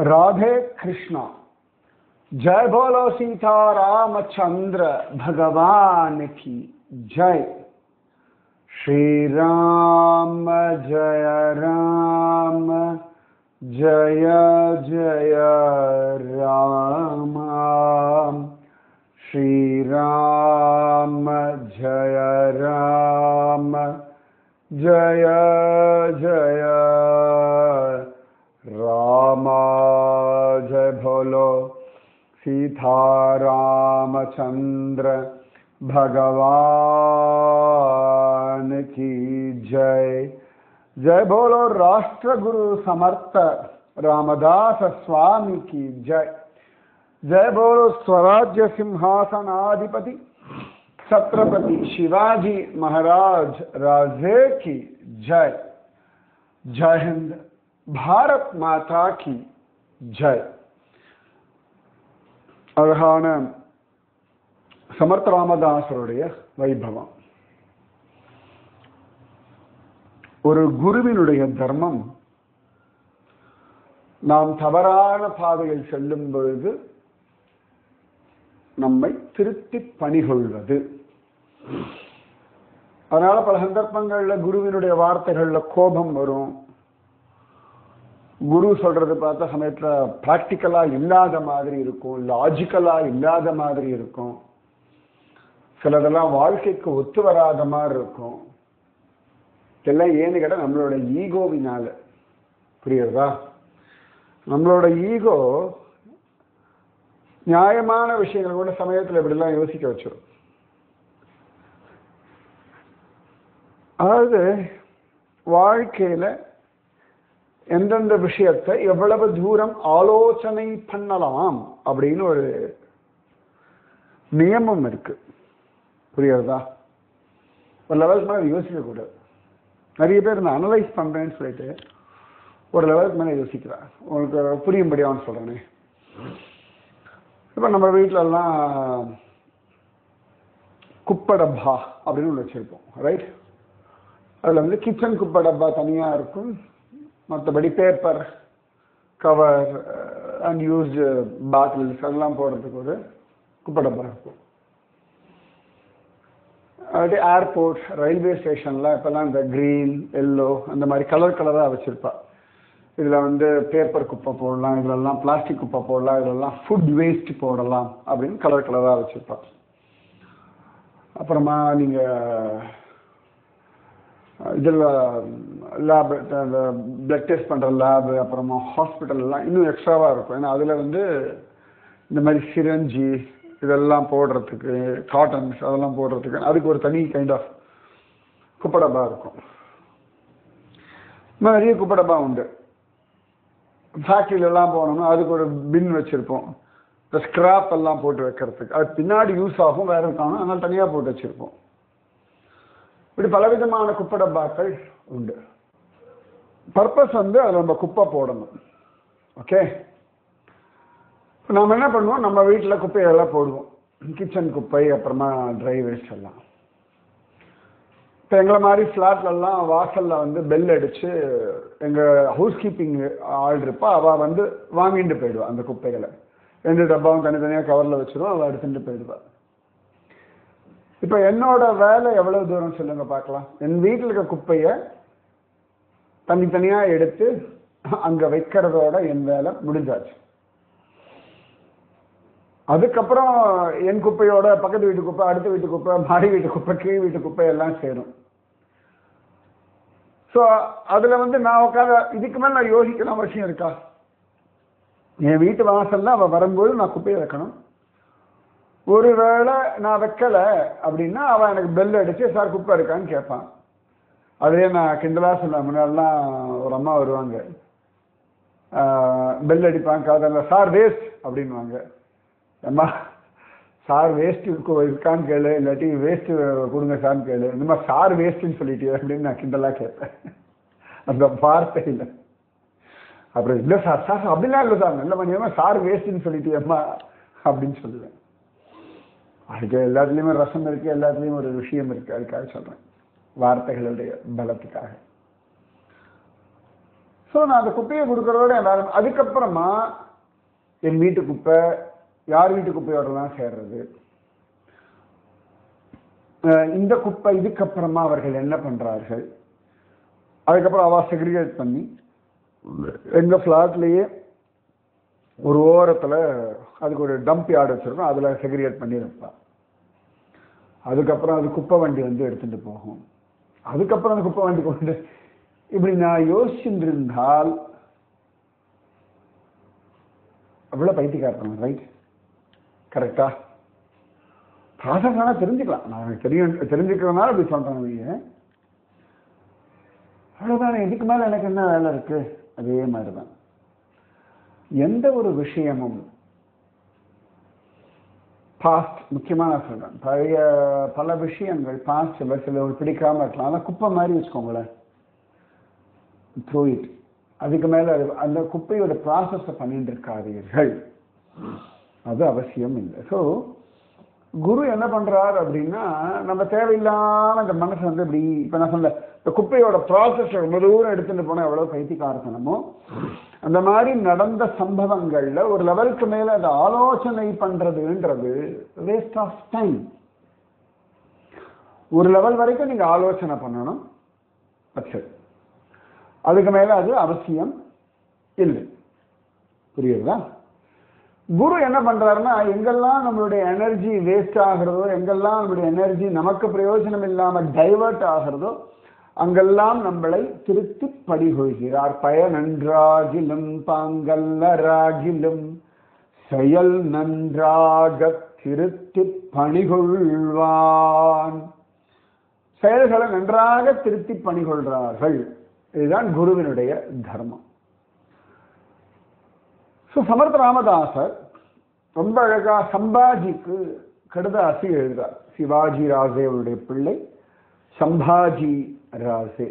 राधे कृष्णा। जय बोलो सीता रामचंद्र भगवान की जय। श्री राम जय राम जय जय राम। श्री राम जय राम जय जय राम। जय बोलो सीता रामचंद्र भगवान की जय। जय बोलो राष्ट्र गुरु समर्थ रामदास स्वामी की जय। जय बोलो स्वराज्य सिंहासनाधिपति छत्रपति शिवाजी महाराज राजे की जय। जय हिंद। भारत माता की जय। அழகான சமர்த்த ராமதாசருடைய வைபவம். ஒரு குருவினுடைய தர்மம் நாம் தவறான பாதையில் செல்லும் பொழுது நம்மை திருத்தி பணிகொள்வது. அதனால பல சந்தர்ப்பங்கள்ல குருவினுடைய வார்த்தைகள்ல கோபம் வரும். குரு சொல்றது பார்த்த சமயத்துல பிராக்டிக்கலா இல்லாத மாதிரி இருக்கும், லாஜிக்கலா இல்லாத மாதிரி இருக்கும், சிலதெல்லாம் வாழ்க்கைக்கு ஒத்து வராத மாதிரி இருக்கும். இதெல்லாம் ஏன்னு கேட்டா நம்மளோட ஈகோவினால. புரியுறதா? நம்மளோட ஈகோ நியாயமான விஷயங்கள் கூட சமயத்துல இப்படிலாம் யோசிக்க வச்சிடும். அதாவது வாழ்க்கையில எந்தெந்த விஷயத்தை எவ்வளவு தூரம் ஆலோசனை பண்ணலாம் அப்படின்னு ஒரு நியமம் இருக்கு. புரியுறதா? ஒரு லெவலுக்கு மேலே யோசிக்க கூடாது. நிறைய பேர் நான் அனலைஸ் பண்றேன்னு சொல்லிட்டு ஒரு லெவலுக்கு மேலே யோசிக்கிறார். உங்களுக்கு புரியும்படியான்னு சொல்றேனே. இப்ப நம்ம வீட்டிலலாம் குப்பை டப்பா அப்படின்னு ஒன்று வச்சிருப்போம், ரைட்? அதுல வந்து கிச்சன் குப்பை டப்பா தனியா இருக்கும், மற்றபடி பேப்பர் கவர் அன்யூஸ்டு பாட்டில்ஸ் அதெல்லாம் போடுறதுக்கு ஒரு குப்பை டப்பா இருக்கும். அது ஏர்போர்ட் ரயில்வே ஸ்டேஷன்ல இப்பெல்லாம் இந்த கிரீன் எல்லோ அந்த மாதிரி கலர் கலராக வச்சிருப்பா. இதுல வந்து பேப்பர் குப்பை போடலாம், இதுலெல்லாம் பிளாஸ்டிக் குப்பை போடலாம், இதெல்லாம் ஃபுட் வேஸ்ட் போடலாம் அப்படின்னு கலர் கலராக வச்சிருப்பா. அப்புறமா நீங்க இதில் லேப், அந்த பிளட் டெஸ்ட் பண்ணுற லேபு, அப்புறமா ஹாஸ்பிட்டல்லாம் இன்னும் எக்ஸ்ட்ராவாக இருக்கும். ஏன்னா அதில் வந்து இந்த மாதிரி சிரஞ்சி இதெல்லாம் போடுறதுக்கு, காட்டன்ஸ் அதெல்லாம் போடுறதுக்கு அதுக்கு ஒரு தனி கைண்ட் ஆஃப் குப்பை டப்பா இருக்கும். நிறைய குப்பை டப்பா உண்டு. ஃபேக்ட்ரியிலலாம் போனோம்னா அதுக்கு ஒரு பின் வச்சுருப்போம், இந்த ஸ்கிராப் எல்லாம் போட்டு வைக்கிறதுக்கு. அது பின்னாடி யூஸ் ஆகும், வேறு இருக்காங்க, அதனால் தனியாக போட்டு வச்சுருப்போம். இப்படி பலவிதமான குப்பை டப்பாக்கள் உண்டு. பர்பஸ் வந்து அதில் நம்ம குப்பை போடணும். ஓகே, நம்ம என்ன பண்ணுவோம், நம்ம வீட்டில் குப்பையெல்லாம் போடுவோம், கிச்சன் குப்பை, அப்புறமா ட்ரை வேஸ்ட் எல்லாம். இப்போ எங்களை மாதிரி ஃப்ளாட்லலாம் வாசலில் வந்து பெல் அடித்து எங்கள் ஹவுஸ் கீப்பிங் ஆள் இருப்பா, அவள் வந்து வாங்கிட்டு போயிடுவாள் அந்த குப்பைகளை. 2 டப்பாவும் தனித்தனியாக கவரில் வச்சுருவோம், அவள் எடுத்துகிட்டு போயிடுவாள். இப்போ என்னோட வேலை எவ்வளவு தூரம் சொல்லுங்க பார்க்கலாம். என் வீட்டில் இருக்க குப்பையை தனித்தனியாக எடுத்து அங்கே வைக்கிறதோட என் வேலை முடிஞ்சாச்சு. அதுக்கப்புறம் என் குப்பையோட பக்கத்து வீட்டு குப்பை, அடுத்த வீட்டு குப்பை, மாடி வீட்டு குப்பை, கீழ் வீட்டு குப்பை எல்லாம் சேரும். ஸோ அதில் வந்து நான் உட்காந்து இதுக்கு மேலே நான் யோசிக்கலாம் அவசியம் இருக்கா? என் வீட்டு வாசல்ல அவள் வரும்போது நான் குப்பையை வைக்கணும். ஒருவேளை நான் வைக்கலை அப்படின்னா அவன் எனக்கு பெல் அடிச்சு சார் குப்பை இருக்கான்னு கேட்பான். அதே நான் கிண்டலாக சொல்லுவேன். முன்னாடிலாம் ஒரு அம்மா வருவாங்க, பெல் அடிப்பாங்க, காதில் சார் வேஸ்ட் அப்படின்வாங்க. அம்மா சார் வேஸ்ட் இருக்கான்னு கேளு, இல்லாட்டி வேஸ்ட்டு கொடுங்க சார்னு கேளு. இந்த மாதிரி சார் வேஸ்ட்டுன்னு சொல்லிட்டு அப்படின்னு நான் கிண்டலாக கேட்பேன். அந்த வார்த்தை இல்லை. அப்புறம் இல்லை சார் சார் அப்படிலாம் இல்லை சார், நல்ல பண்ணியாம சார் வேஸ்ட்டுன்னு சொல்லிட்டு அம்மா அப்படின்னு சொல்லுவேன். அதுக்கு எல்லாத்துலேயுமே ரசம் இருக்குது, எல்லாத்துலேயும் ஒரு விஷயம் இருக்குது. அதுக்காக சொல்கிறேன், வார்த்தைகளுடைய பலத்துக்காக. ஸோ நான் அந்த குப்பையை கொடுக்கறதோட அதுக்கப்புறமா என் வீட்டு குப்பை யார் வீட்டு குப்பையோட தான் சேர்றது, இந்த குப்பை இதுக்கப்புறமா அவர்கள் என்ன பண்றார்கள், அதுக்கப்புறம் அவ செக்ரிகேட் பண்ணி எங்க ஃப்ளாட்லயே ஒரு ஓரத்துல அதுக்கு ஒரு டம்ப் யார்டு வச்சிருக்கோம், அதுல செக்ரிகேட் பண்ணி வைப்பா. அதுக்கப்புறம் அது குப்பை வண்டி வந்து எடுத்துட்டு போகும். அதுக்கப்புறம் அந்த குப்பை வண்டி கொண்டு இப்படி நான் யோசிச்சுட்டு இருந்தால் அவ்வளவு பைத்தியக்காரன், ரைட்? கரெக்டா? ப்ராசஸ் வேணா தெரிஞ்சுக்கலாம், நான் தெரிஞ்சுக்கிறதுனால அப்படி சொல்றேன். அவ்வளவுதான், இதுக்கு மேல எனக்கு என்ன வேலை இருக்கு? அதே மாதிரிதான் எந்த ஒரு விஷயமும் பாஸ்ட், முக்கியமா நான் சொல்றேன், பழைய பல விஷயங்கள் பாஸ்ட்ல சில பிடிக்காம இருக்கலாம், ஆனால் குப்பை மாதிரி வச்சுக்கோங்களேன், த்ரோ இட். அதுக்கு மேல அந்த குப்பையோட ப்ராசஸை பண்ணிட்டு இருக்காதீர்கள், அது அவசியம் இல்லை. ஸோ குரு என்ன பண்றாரு அப்படின்னா, நம்ம தேவையில்லாம அந்த மனசு வந்து இப்படி, இப்ப நான் சொன்ன இந்த குப்பையோட ப்ராசஸ் ரொம்ப தூரம் எடுத்துட்டு போனா எவ்வளவு பைத்தியக்காரத்தனமோ, அந்த மாதிரி நடந்த சம்பவங்கள்ல ஒரு லெவலுக்கு மேல அதை ஆலோசனை பண்றதுன்றது வேஸ்ட் ஆஃப் டைம். ஒரு லெவல் வரைக்கும் நீங்க ஆலோசனை பண்ணணும், அதுக்கு மேல அது அவசியம் இல்லை. புரியுதா? குரு என்ன பண்றாருன்னா, எங்கெல்லாம் நம்மளுடைய எனர்ஜி வேஸ்ட் ஆகிறதோ, எங்கெல்லாம் நம்மளுடைய எனர்ஜி நமக்கு பிரயோஜனம் இல்லாம டைவர்ட் ஆகிறதோ, அங்கெல்லாம் நம்மளை திருத்தி படிகொள்கிறார். பயனன்றாகிலும் பாங்கல்லராகிலும் செயல் நன்றாக திருத்தி பணிகொள்வான். செயல்களை நன்றாக திருத்தி பணிகொள்றார்கள். இதுதான் குருவினுடைய தர்மம். சமர்த்த ராமதாசர் ரொம்ப அழகா சம்பாஜிக்கு கடுதாசி எழுதுறார். சிவாஜி ராசே அவருடைய பிள்ளை சம்பாஜி ராசே.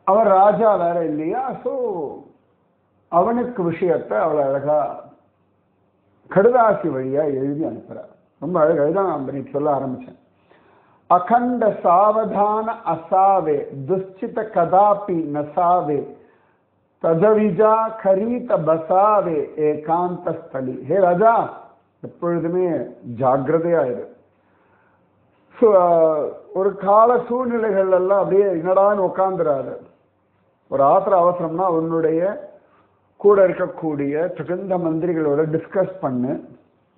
அவர் ராஜா வேற இல்லையா, ஸோ அவனுக்கு விஷயத்தை அவளை அழகா கடுதாசி வழியா எழுதி அனுப்புறார். ரொம்ப அழகா தான் நான் சொல்ல ஆரம்பிச்சேன். அகண்ட சாவதான அசாவே துஷ்சித கதாபி நசாவே ததவிஜா கரீத பசாவே ஏகாந்த ஸ்தலி. ஹே ராஜா, எப்பொழுதுமே ஜாக்கிரதையாயிரு. ஒரு கால சூழ்நிலைகள் எல்லாம் அப்படியே என்னடான்னு உட்காந்துறாரு. ஒரு ஆத்திர அவசரம்னா உன்னுடைய கூட இருக்கக்கூடிய தகுந்த மந்திரிகளோட டிஸ்கஸ் பண்ணு,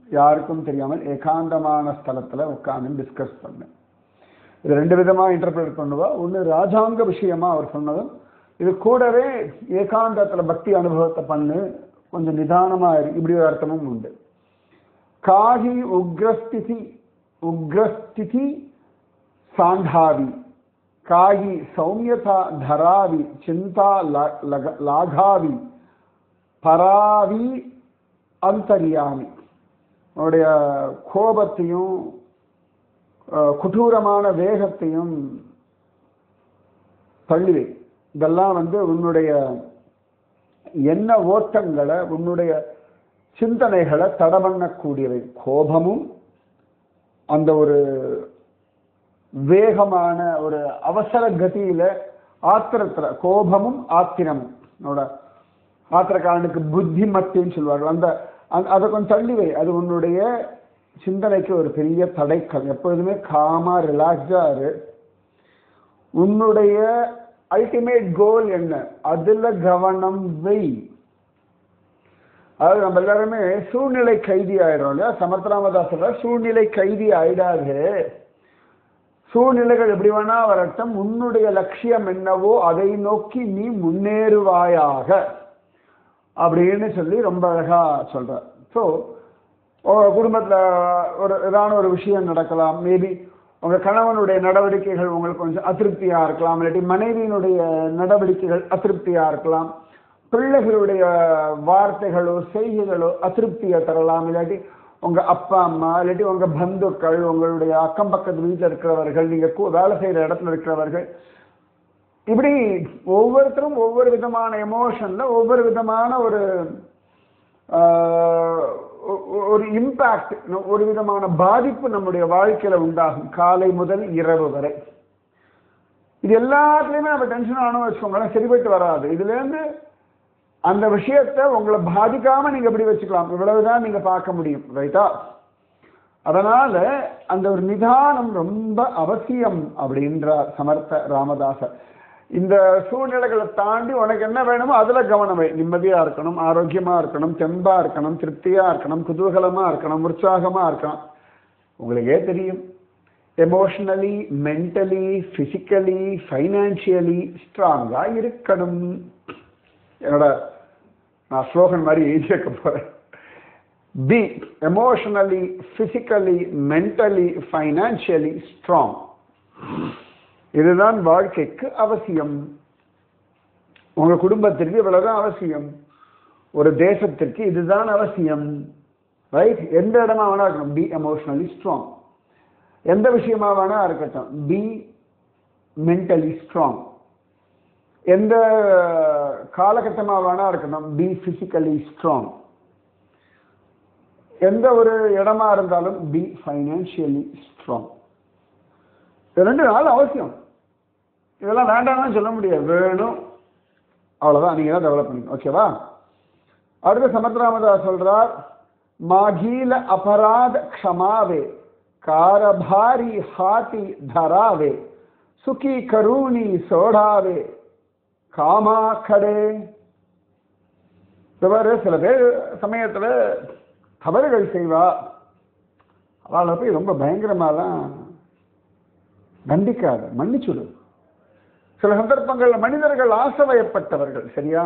யாருக்கும் தெரியாமல் ஏகாந்தமான ஸ்தலத்துல உட்காந்து டிஸ்கஸ் பண்ணு. இது ரெண்டு விதமா இன்டர்பிரேட் பண்ணுவா. ஒன்று ராஜாங்க விஷயமா அவர் சொன்னதும், இது கூடவே ஏகாந்தத்துல பக்தி அனுபவத்தை பண்ணு, கொஞ்சம் நிதானமா இருக்கு, இப்படி ஒரு அர்த்தமும் உண்டு. காஹி உக்ரஸ்திதி சாண்டாவி காஹி சௌமியதா தராவி சிந்தா லாகாவி பராவி அந்தரியாமி. அவருடைய கோபத்தையும் குடூரமான வேகத்தையும் தள்ளிவை. இதெல்லாம் உன்னுடைய எண்ண ஓட்டங்களை, உன்னுடைய சிந்தனைகளை தடை பண்ணக்கூடியவை. கோபமும் அந்த ஒரு வேகமான ஒரு அவசர கதியில ஆத்திரத்துல, கோபமும் ஆத்திரமும், ஆத்திரக்காரனுக்கு புத்திமத்தின்னு சொல்வார்கள், அந்த அதை கொஞ்சம் தள்ளிவை. அது உன்னுடைய சிந்தனைக்கு ஒரு பெரிய தடைக்கல். எப்பொழுதுமே காமா ரிலாக்ஸா இரு. உன்னுடைய அல்டிமேட் கோல் என்ன, அதுல கவனம் வை. அதாவது நம்ம எல்லாருமே சூழ்நிலை கைதி ஆயிடும் இல்லையா. சமர்த்தராமதாசர் சூழ்நிலை கைதி ஆயிடாது. சூழ்நிலைகள் எப்படி வேணா வரட்டும், உன்னுடைய லட்சியம் என்னவோ அதை நோக்கி நீ முன்னேறுவாயாக அப்படின்னு சொல்லி ரொம்ப அழகா சொல்ற. ஸோ குடும்பத்துல ஏதான ஒரு விஷயம் நடக்கலாம். மேபி உங்க கணவனுடைய நடவடிக்கைகள் உங்களுக்கு கொஞ்சம் அதிருப்தியா இருக்கலாம், இல்லாட்டி மனைவியினுடைய நடவடிக்கைகள் அதிருப்தியா இருக்கலாம், பிள்ளைகளுடைய வார்த்தைகளோ செய்கைகளோ அதிருப்தியை தரலாம், இல்லாட்டி உங்க அப்பா அம்மா, இல்லாட்டி உங்க பந்துக்கள், உங்களுடைய அக்கம் பக்கத்து வீட்டில் இருக்கிறவர்கள், நீங்க வேலை செய்யற இடத்துல இருக்கிறவர்கள், இப்படி ஒவ்வொருத்தரும் ஒவ்வொரு விதமான எமோஷன்ல ஒவ்வொரு விதமான ஒரு இம்பாக்ட், ஒரு விதமான பாதிப்பு நம்முடைய வாழ்க்கையில உண்டாகும், காலை முதல் இரவு வரை. இது எல்லாத்துலேயுமே நம்ம டென்ஷன் ஆனோம் வச்சுக்கோங்களேன், சரிபட்டு வராது. இதுலேருந்து அந்த விஷயத்தை உங்களை பாதிக்காம நீங்க எப்படி வச்சுக்கலாம், இவ்வளவுதான் நீங்க பார்க்க முடியும். ரைட்டா? அதனால அந்த ஒரு நிதானம் ரொம்ப அவசியம் அப்படின்றார் சமர்த்த ராமதாசர். இந்த சூழ்நிலைகளை தாண்டி உனக்கு என்ன வேணுமோ அதுல கவனம் வை. நிம்மதியா இருக்கணும், ஆரோக்கியமா இருக்கணும், தெம்பா இருக்கணும், திருப்தியா இருக்கணும், குதூகலமா இருக்கணும், உற்சாகமா இருக்கணும். உங்களுக்கே தெரியும், எமோஷனலி, மென்டலி, பிசிக்கலி, ஃபைனான்சியலி ஸ்ட்ராங்கா இருக்கணும். என்னோட நான் ஸ்லோகன் மாதிரி எழுதி வைக்க போறேன். Be emotionally, physically, mentally, financially strong. இதுதான் வாழ்க்கைக்கு அவசியம். உங்க குடும்பத்திற்கு இவ்வளவுதான் அவசியம், ஒரு தேசத்திற்கு இதுதான் அவசியம். ரைட்? எந்த இடமா வேணா இருக்கணும், பி எமோஷனலி ஸ்ட்ராங். எந்த விஷயமா வேணா இருக்கட்டும், பி மென்டலி ஸ்ட்ராங். எந்த காலகட்டமா வேணா இருக்கணும், பி பிசிக்கலி ஸ்ட்ராங். எந்த ஒரு இடமா இருந்தாலும் பி ஃபைனான்சியலி ஸ்ட்ராங். இது 2 நாள் அவசியம். இதெல்லாம் வேண்டாம்னு சொல்ல முடியாது, வேணும். அவ்வளவுதான், நீங்க தான் டெவலப் பண்ணுங்க. ஓகேவா? அடுத்த சமத்ராமதாஸ் சொல்றார், மாகீல அபராத க்ஷமாவே காரபாரி ஹாத்தி தராவே சுகி கருணி சோடாவே காமா கடே. சில பேர் சமயத்துல தவறுகள் செய்வா, அவளை போய் ரொம்ப பயங்கரமாலாம் தண்டிக்காத, மன்னிச்சுடு. சில சந்தர்ப்பங்கள் மனிதர்கள் ஆசைவயப்பட்டவர்கள், சரியா?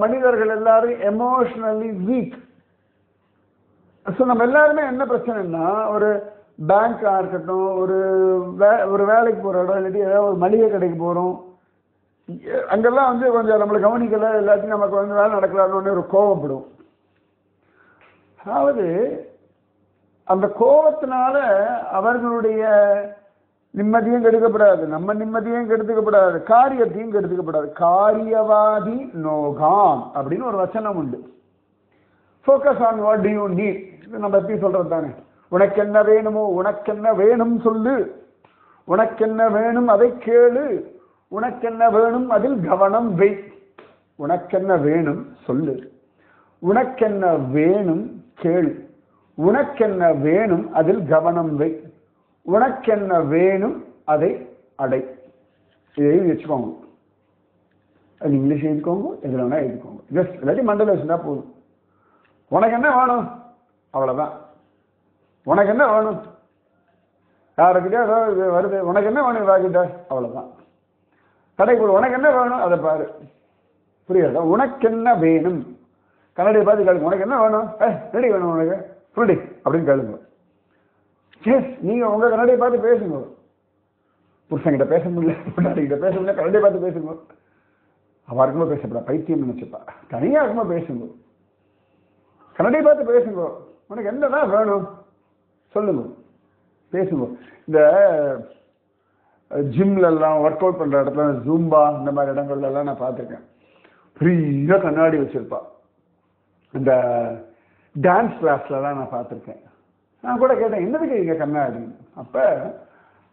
மனிதர்கள் எல்லாரும் எமோஷனலி வீக். ஸோ நம்ம எல்லாருமே என்ன பிரச்சனைன்னா, ஒரு பேங்காக இருக்கட்டும், ஒரு வேலைக்கு போகிற இடம், இல்லாட்டி ஏதாவது ஒரு மளிகை கடைக்கு போகிறோம், அங்கெல்லாம் வந்து கொஞ்சம் நம்மளை கவனிக்கலை, எல்லாத்தையும் நமக்கு வந்து வேலை நடக்கலான்னு ஒரு கோவப்படும். அதாவது அந்த கோபத்தினால அவர்களுடைய நிம்மதியும் கெடுக்கப்படாது, நம்ம நிம்மதியும் கெடுத்துக்கப்படாது, காரியத்தையும் கெடுத்துக்கப்படாது. காரியவாதி நோகாம் அப்படின்னு ஒரு வச்சனம் உண்டு. Focus on what to you need. இது நம்ம எப்படி சொல்றது தானே. உனக்கு என்ன வேணுமோ, உனக்கு என்ன வேணும் சொல்லு, உனக்கு என்ன வேணும் அதை கேளு, உனக்கு என்ன வேணும் அதில் கவனம் வை. உனக்கு என்ன வேணும் சொல்லு, உனக்கு என்ன வேணும் கேளு, உனக்கு என்ன வேணும் அதில் கவனம் வை, உனக்கு என்ன வேணும் அதை அடை. இதை வச்சுக்கோங்க. அது இங்கிலீஷ் எழுதிக்கோங்க, எதில் வேணா எழுதிக்கோங்க. ஜஸ்ட் இல்லாட்டி மண்டல வச்சுருந்தா போதும். உனக்கு என்ன வேணும், அவ்வளோதான். உனக்கு என்ன வேணும், யாருக்கிட்டே ஏதாவது வருது, உனக்கு என்ன வேணும் இவாகிட்ட, அவ்வளோதான். கடைக்கு உனக்கு என்ன வேணும் அதை பாரு. புரியுதா? உனக்கு என்ன வேணும், கண்ணாடியை பார்த்து கேளுங்க, உனக்கு என்ன வேணும், ரெடி வேணும் உனக்கு சொல்லுடி அப்படின்னு கேளுங்க. எஸ், நீங்க உங்க கண்ணாடியை பார்த்து பேசுங்க. புருஷன்கிட்ட பேச முடியல, பொண்டாட்டிகிட்ட பேச முடியல, கண்ணாடியை பார்த்து பேசுங்க. அவ இருக்கும்போது பேசப்படா, பைத்தியம் நினைச்சுப்பா. தனியா இருக்கும்போது பேசுங்க, கண்ணாடியை பார்த்து பேசுங்க. உனக்கு என்னதான் வேணும் சொல்லுங்க, பேசுங்க. இந்த ஜிம்ல எல்லாம் ஒர்க் அவுட் பண்ற இடத்துல, ஜூம்பா இந்த மாதிரி இடங்கள்ல எல்லாம் நான் பார்த்துருக்கேன். பெரிய கண்ணாடி வச்சிருப்பா. இந்த டான்ஸ் கிளாஸ்லாம் நான் பார்த்துருக்கேன். நான் கூட கேட்டேன், என்னதுக்கு இங்கே கண்ணாடி? அப்போ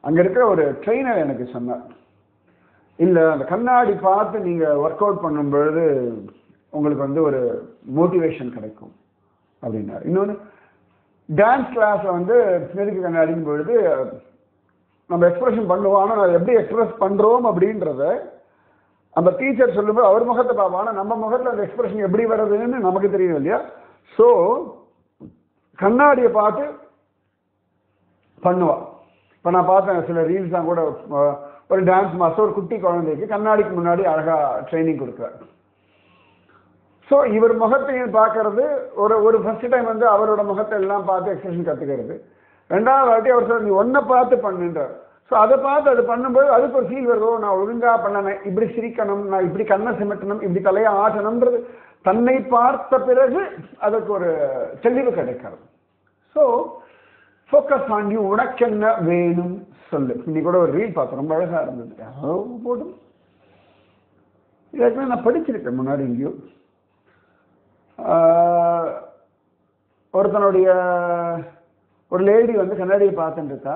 அங்கே இருக்கிற ஒரு ட்ரெயினர் எனக்கு சொன்னார், இல்லை அந்த கண்ணாடி பார்த்து நீங்கள் ஒர்க் அவுட் பண்ணும் பொழுது உங்களுக்கு வந்து ஒரு மோட்டிவேஷன் கிடைக்கும் அப்படின்னாரு. இன்னொன்று, டான்ஸ் கிளாஸில் வந்து எதுக்கு கண்ணாடிக்கும் பொழுது நம்ம எக்ஸ்பிரஷன் பண்ணுவோம், ஆனால் அதை எப்படி எக்ஸ்பிரஸ் பண்ணுறோம் அப்படின்றத அந்த டீச்சர் சொல்லும்போது அவர் முகத்தை பார்ப்போம், ஆனால் நம்ம முகத்தில் அந்த எக்ஸ்பிரஷன் எப்படி வர்றதுன்னு நமக்கு தெரியும் இல்லையா? ஸோ கண்ணாடியை பார்த்து பண்ணுவா. இப்போ நான் பார்த்தேன் சில ரீல்ஸ்லாம் கூட, ஒரு டான்ஸ் மாஸ்டர் ஒரு குட்டி குழந்தைக்கு கண்ணாடிக்கு முன்னாடி அழகாக ட்ரைனிங் கொடுக்குறாரு. ஸோ இவர் முகத்தையும் பார்க்கறது, ஒரு ஃபர்ஸ்ட் டைம் வந்து அவரோட முகத்தை எல்லாம் பார்த்து எக்ஸ்பிரஷன் கற்றுக்கிறது. 2வது வாட்டி அவர் சொல்ற, நீ ஒன்றை பார்த்து பண்ணுன்றார். ஸோ அதை பார்த்து அது பண்ணும்போது அதுக்கு ஒரு ஃபீல் வருதோ, நான் ஒழுங்காக பண்ணணும், இப்படி சிரிக்கணும், நான் இப்படி கண்ணை சிமிட்டணும், இப்படி தலையை ஆட்டணும்ன்றது தன்னை பார்த்த பிறகு அதுக்கு ஒரு தெளிவு கிடைக்கிறது. So focus on you. உனக்கு என்ன வேணும் சொல்லு. இன்னைக்கு கூட ஒரு ரீல் பார்த்தேன், ரொம்ப அழகாக இருந்தது. யாரோ போடும், இதுக்கு நான் படிச்சிருக்கேன் முன்னாடி எங்கேயோ. ஒருத்தனுடைய ஒரு லேடி வந்து கண்ணாடியை பார்த்துட்டு இருக்கா.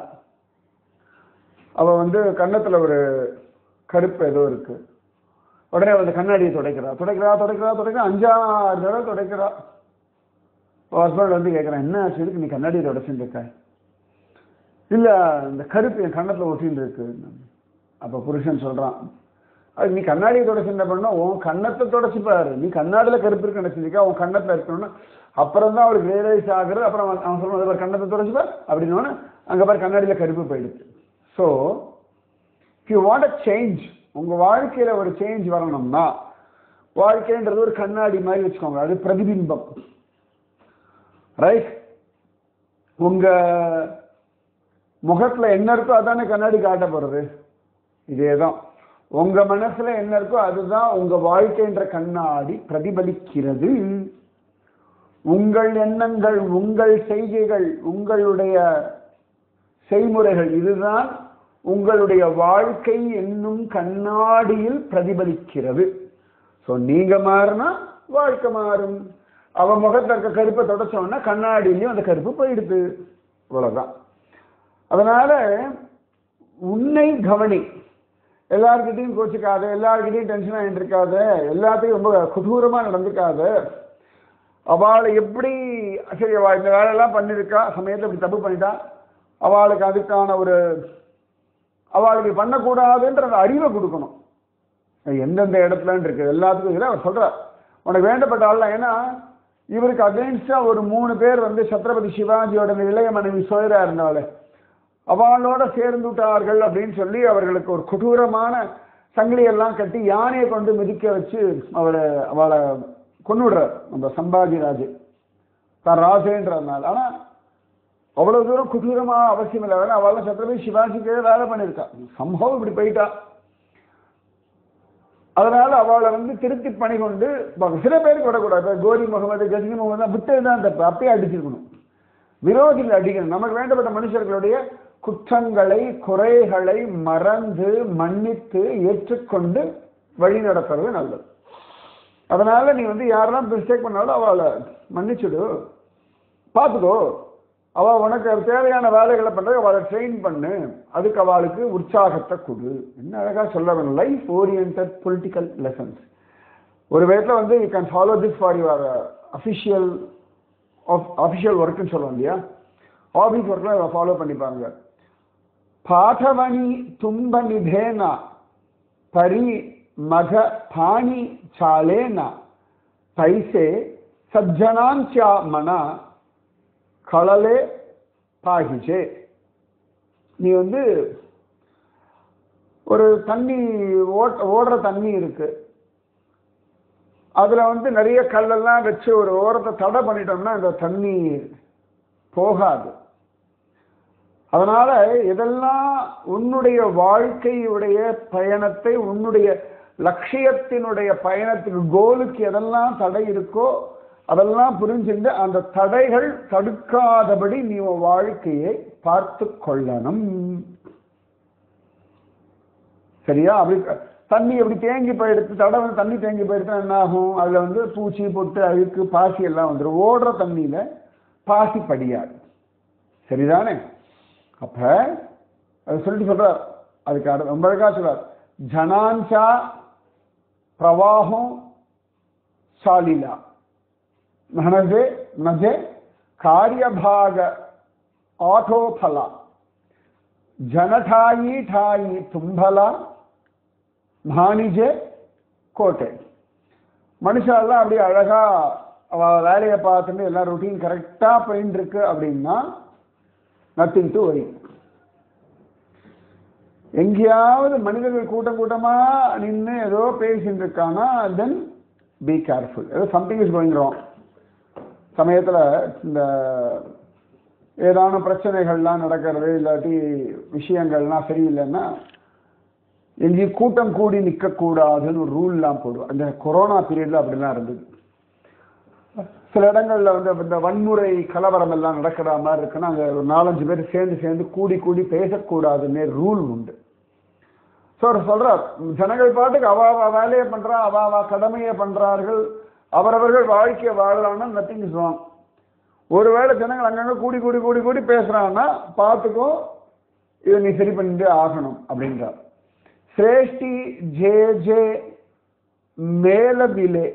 அவள் வந்து கன்னத்தில் ஒரு கருப்பு ஏதோ இருக்கு. உடனே அவள் அந்த கண்ணாடியை துடைக்கிறா துடைக்கிறா துடைக்கிறா துடைக்கிறா 5-6 தடவை துடைக்கிறா. ஹஸ்பண்ட் வந்து கேட்குறான், என்ன ஆச்சு, இருக்கு நீ கண்ணாடியை துடைச்சுட்டு இருக்க? இல்லை, இந்த கருப்பு என் கன்னத்தில் ஒட்டின்னு இருக்கு. அப்போ புருஷன் சொல்கிறான், அது நீ கண்ணாடியை துடைச்சு என்ன பண்ணா, உன் கன்னத்தை துடைச்சிப்பாரு, நீ கண்ணாடியில் கருப்பு இருக்கு நினைச்சிருக்கா, உன் கன்னத்தில் இருக்கணும்னா. அப்புறம் தான் அவளுக்கு ரியலைஸ் ஆகுறது. அப்புறம் அவன் சொல்லுவான், அது கன்னத்தை துடைச்சிப்பார் அப்படின்னோடனே அங்கே பாரு கண்ணாடியில் கருப்பு போயிடுச்சு. So if you want a change, உங்கள் வாழ்க்கையில் ஒரு சேஞ்ச் வரணும்னா, வாழ்க்கைன்றது ஒரு கண்ணாடி மாதிரி வச்சுக்கோங்க, அது பிரதிபிம்பம். ரைட்? உங்கள் முகத்தில் என்ன இருக்கோ அதானே கண்ணாடி காட்ட போகிறது. இதே தான் உங்க மனசுல என்ன இருக்கோ அதுதான் உங்க வாழ்க்கைன்ற கண்ணாடி பிரதிபலிக்கிறது. உங்கள் எண்ணங்கள், உங்கள் செய்கைகள், உங்களுடைய செய்முறைகள், இதுதான் உங்களுடைய வாழ்க்கை என்னும் கண்ணாடியில் பிரதிபலிக்கிறது. ஸோ நீங்க மாறினா வாழ்க்கை மாறும். அவன் முகத்தில் இருக்க கருப்பை தொடச்சோன்னா கண்ணாடியிலையும் அந்த கருப்பு போயிடுது. இவ்வளவுதான். அதனால உன்னை கவனி. எல்லாருக்கிட்டையும் கோச்சிக்காத, எல்லாருக்கிட்டையும் டென்ஷன் ஆகிட்டு இருக்காத, எல்லாத்தையும் ரொம்ப கொடூரமாக நடந்துக்காத. அவளை எப்படி, சரி அவள் இந்த வேலையெல்லாம் பண்ணியிருக்கா, சமயத்தில் இப்படி தப்பு பண்ணிட்டா, அவளுக்கு அதுக்கான ஒரு, அவளுக்கு பண்ணக்கூடாதுன்ற அந்த அறிவை கொடுக்கணும். எந்தெந்த இடத்துலன்னு இருக்கு எல்லாத்துக்கும். இதில் அவர் சொல்கிறார், உனக்கு வேண்டப்பட்ட ஆள்லாம். ஏன்னா இவருக்கு அகெயின்ஸ்டாக ஒரு 3 பேர் வந்து சத்ரபதி சிவாஜியோட இளைய மனைவி சோயரா இருந்தாலே அவளோட சேர்ந்து விட்டார்கள் அப்படின்னு சொல்லி அவர்களுக்கு ஒரு கொடூரமான சங்கிலியெல்லாம் கட்டி யானையை கொண்டு மிதிக்க வச்சு அவளை கொண்டு விடுறார் நம்ம சம்பாஜி ராஜு தான் ராஜேன்றதுனால. ஆனால் அவ்வளோ தூரம் கொடூரமாக அவசியம் இல்லை. வேணா அவள் சத்ரபதி சிவாஜிக்கே வேலை பண்ணியிருக்கா, சம்பவம் இப்படி போயிட்டா. அதனால அவளை வந்து திருத்தி பணி கொண்டு சில பேருக்கு விடக்கூடாது. இப்போ கோரி முகமது, கஜினி முகமது தான் விட்டு தான் தப்பு, அப்பயே அடிச்சிருக்கணும். விரோதிகள் அடிக்கணும். நமக்கு வேண்டப்பட்ட மனுஷர்களுடைய குற்றங்களை, குறைகளை மறந்து மன்னித்து ஏற்றுக்கொண்டு வழி நடத்துறது நல்லது. அதனால நீ வந்து யாரெல்லாம் மிஸ்டேக் பண்ணாலும் அவளை மன்னிச்சுடு, பார்த்துக்கோ. அவள் உனக்கு தேவையான வேலைகளை பண்ணுறது, அவளை ட்ரெயின் பண்ணு, அதுக்கு அவளுக்கு உற்சாகத்தை கொடு. என்ன அழகாக சொல்ல வேணும், லைஃப் ஓரியன்ட் பொலிட்டிக்கல் லெசன்ஸ். ஒரு விதத்தில் வந்து you can follow this for your official ஒர்க்குன்னு சொல்லுவோம் இல்லையா, ஆஃபீஸ் ஒர்க்கில் அதை ஃபாலோ பண்ணிப்பாங்க. பாடவனி தும்ப நிதேனா பரி மக பாணி சாலேனா தைசே சஜ்ஜனான்சியா மன களலே பாகிச்சே. நீ வந்து ஒரு தண்ணி ஓடுற தண்ணி இருக்கு, அதில் வந்து நிறைய கல்லெல்லாம் வச்சு ஒரு ஓரத்தை தடை பண்ணிட்டோம்னா அந்த தண்ணி போகாது. அதனால இதெல்லாம் உன்னுடைய வாழ்க்கையுடைய பயணத்தை, உன்னுடைய லட்சியத்தினுடைய பயணத்துக்கு, கோலுக்கு எதெல்லாம் தடை இருக்கோ அதெல்லாம் புரிஞ்சுட்டு அந்த தடைகள் தடுக்காதபடி நீ உன் வாழ்க்கையை பார்த்து கொள்ளணும். சரியா? அப்படி தண்ணி எப்படி தேங்கி போயிடுத்து, தடை வந்து தண்ணி தேங்கி போயிடுத்தா என்ன ஆகும், அதில் வந்து பூச்சி பொட்டு அழுக்கு பாசி எல்லாம் வந்துடும். ஓடுற தண்ணியில் பாசி படியாது. சரிதானே? அப்ப அது சொல்லிட்டு சொல்றார். அதுக்கு ரொம்ப அழகா சொல்றார், ஜனான்சா பிரவாகம் சாலிலா நனஜே நஜே காரியபாக ஆட்டோபலா ஜனடாயி டாயி தும்பலா மானிஜே கோட்டை. மனுஷெல்லாம் அப்படி அழகா அவ வேலையை பார்த்துட்டு எல்லாம் ரொட்டீன் கரெக்டா போயிட்டு இருக்கு அப்படின்னா நத்திங் டு வரி. எங்கேயாவது மனிதர்கள் கூட்டம் கூட்டமா நின்று ஏதோ பேசிட்டு இருக்கானா, தென் பி கேர்ஃபுல், ஏதோ சம்திங் இஸ் கோயிங் ராங். சமயத்தில் இந்த ஏதான பிரச்சனைகள்லாம் நடக்கிறது, இல்லாட்டி விஷயங்கள்லாம் சரியில்லைன்னா எங்கேயும் கூட்டம் கூடி நிற்கக்கூடாதுன்னு ஒரு ரூல்லாம் போடுவோம். அந்த கொரோனா பீரியட்ல அப்படிலாம் இருந்தது. சில இடங்கள்ல வந்து இந்த வன்முறை கலவரம் எல்லாம் நடக்கிற மாதிரி இருக்குன்னா அங்கே ஒரு 4-5 பேர் சேர்ந்து கூடி கூடி பேசக்கூடாதுன்னே ரூல் உண்டு. ஸோ அவர் சொல்றார், ஜனங்கள் பாட்டுக்கு அவ வேலையை பண்றா, அவ கடமையை பண்றார்கள், அவரவர்கள் வாழ்க்கையை வாழலாம்னா நத்திங் இஸ் ராங். ஒருவேளை ஜனங்கள் அங்கங்க கூடி கூடி கூடி கூடி பேசுறாங்கன்னா பார்த்துக்கோ, இதை நீ சரி பண்ணிட்டு ஆகணும் அப்படின்றார். சிரேஷ்டி ஜே ஜே மேலபிலே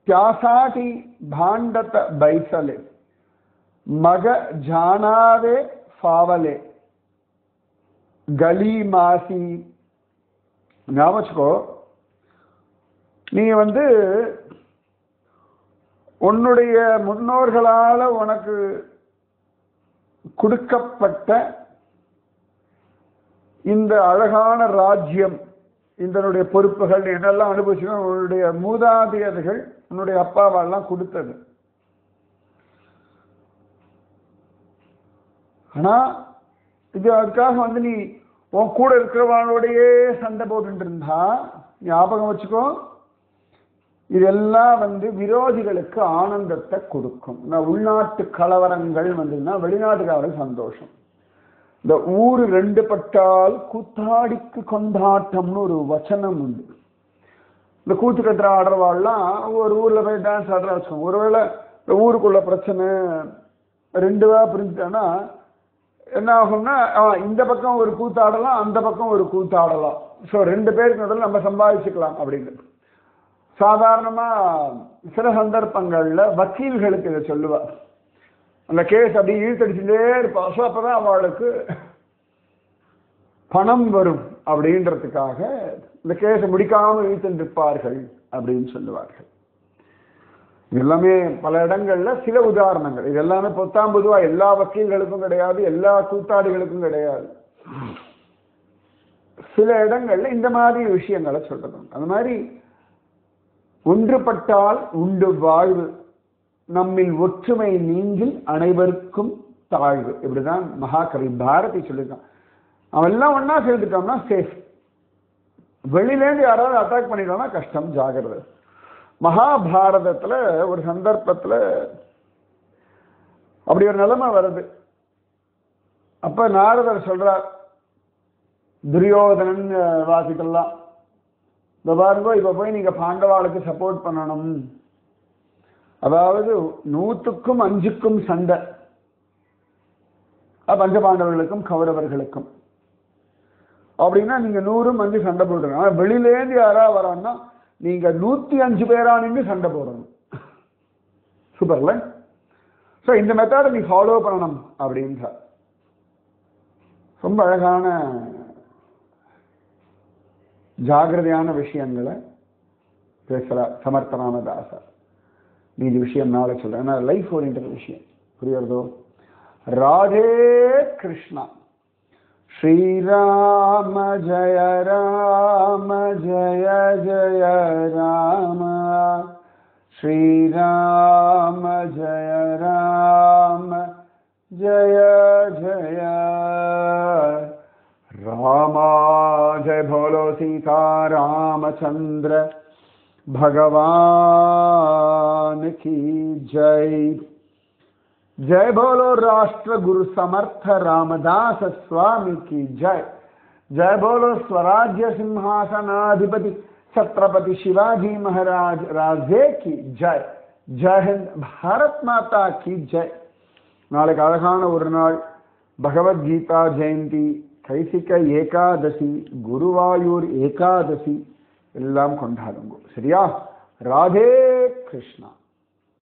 தியாசாட்டி பாண்டத பைசலே மக ஜானாவே ஃபாவலே கலி மாசி. ஞாபகோ, நீ உன்னுடைய முன்னோர்களால உனக்கு கொடுக்கப்பட்ட இந்த அழகான ராஜ்யம், இதனுடைய பொறுப்புகள் என்னெல்லாம் அனுபவிச்சுக்கணும், உன்னுடைய மூதாதையர்கள் உன்னுடைய அப்பாவெல்லாம் கொடுத்தது. ஆனா இது அதுக்காக நீ உன் கூட இருக்கிறவனோடையே சண்டை போட்டு இருந்தா ஞாபகம் வச்சுக்கோ, இதெல்லாம் விரோதிகளுக்கு ஆனந்தத்தை கொடுக்கும். உள்நாட்டு கலவரங்கள் வந்ததுன்னா வெளிநாட்டுக்காரர்கள் சந்தோஷம். இந்த ஊரு ரெண்டு பட்டால் கூத்தாடிக்கு கொண்டாட்டம்னு ஒரு வச்சனம் உண்டு. இந்த கூத்து கட்டுற ஆடுறவாள்லாம் ஒரு ஊர்ல போய் டான்ஸ் ஆடுறா வச்சுக்கோங்க. ஒருவேளை இந்த ஊருக்குள்ள பிரச்சனை ரெண்டுவா பிரிஞ்சுட்டான்னா என்ன ஆகும்னா, இந்த பக்கம் ஒரு கூத்தாடலாம், அந்த பக்கம் ஒரு கூத்தாடலாம். ஸோ ரெண்டு பேருக்கு முதல்ல நம்ம சம்பாதிச்சுக்கலாம் அப்படின்னு. சாதாரணமா சில சந்தர்ப்பங்கள்ல வக்கீல்களுக்கு இதை சொல்லுவார். அந்த கேஸ் அப்படி இழுத்தடிச்சுட்டே இருப்பா. ஸோ அப்பதான் அவளுக்கு பணம் வரும் அப்படின்றதுக்காக இந்த கேஸை முடிக்காம இழுத்துட்டு இருப்பார்கள் அப்படின்னு சொல்லுவார்கள். இது எல்லாமே பல இடங்கள்ல சில உதாரணங்கள். இது எல்லாமே பொத்தாம் பொதுவா எல்லா வக்கீல்களுக்கும் கிடையாது, எல்லா கூத்தாடிகளுக்கும் கிடையாது. சில இடங்கள்ல இந்த மாதிரி விஷயங்களை சொல்றது. அந்த மாதிரி ஒன்றுபட்டால் உண்டு வாழ்வு, நம்மில் ஒற்றுமை நீங்கில் அனைவருக்கும் தாழ்வு. இப்படிதான் மகாகவி பாரதி சொல்லியிருக்கான். அவன் எல்லாம் ஒன்னா சேர்ந்துட்டோம்னா சேஃப். வெளியிலேருந்து யாராவது அட்டாக் பண்ணிட்டோம்னா கஷ்டம், ஜாகிரதை. மகாபாரதத்துல ஒரு சந்தர்ப்பத்துல அப்படி ஒரு நிலைமை வருது. அப்ப நாரதர் சொல்றார் துரியோதனன் வாசிக்கலாம், இந்த பாருங்க இப்ப போய் நீங்க பாண்டவாளுக்கு சப்போர்ட் பண்ணணும். அதாவது 100க்கும் 5க்கும் சண்டை பஞ்சபாண்டவர்களுக்கும் கௌரவர்களுக்கும். அப்படின்னா நீங்க 100ம் 5 சண்டை போடுறீங்க. ஆனா வெளியிலேருந்து யாரா வரான்னா நீங்க 105 பேரா நின்று சண்டை போடணும். சூப்பர்ல. ஸோ இந்த மெத்தடை நீ ஃபாலோ பண்ணணும் அப்படின்ற ரொம்ப அழகான ஜாகிரதையான விஷயங்களை பேசுறார் சமர்த்த ராமதாசர். மீதி விஷயம் நாளை சொல்றேன். ஏன்னா லைஃப் ஓரியன்ட் விஷயம் புரியுறதோ. ராதே கிருஷ்ணா. ஸ்ரீராம ஜய ராம ஜய ஜய ராம. ஸ்ரீராம ஜய ராம ஜய ஜய ராமா. जय बोलो सीता रामचंद्र भगवान की जय. जय बोलो राष्ट्र गुरु समर्थ रामदास स्वामी की जय. जय बोलो स्वराज्य सिंहासनाधिपति छत्रपति शिवाजी महाराज राजे की जय. जय हिंद. भारत माता की जय. நாளைக்கு அழகான ஒரு நாள் பகவத்கீதா ஜெயந்தி, கைசிக ஏகாதசி, குருவாயூர் ஏகாதசி எல்லாம் கொண்டாடுங்க. சரியா? ராதே கிருஷ்ணா.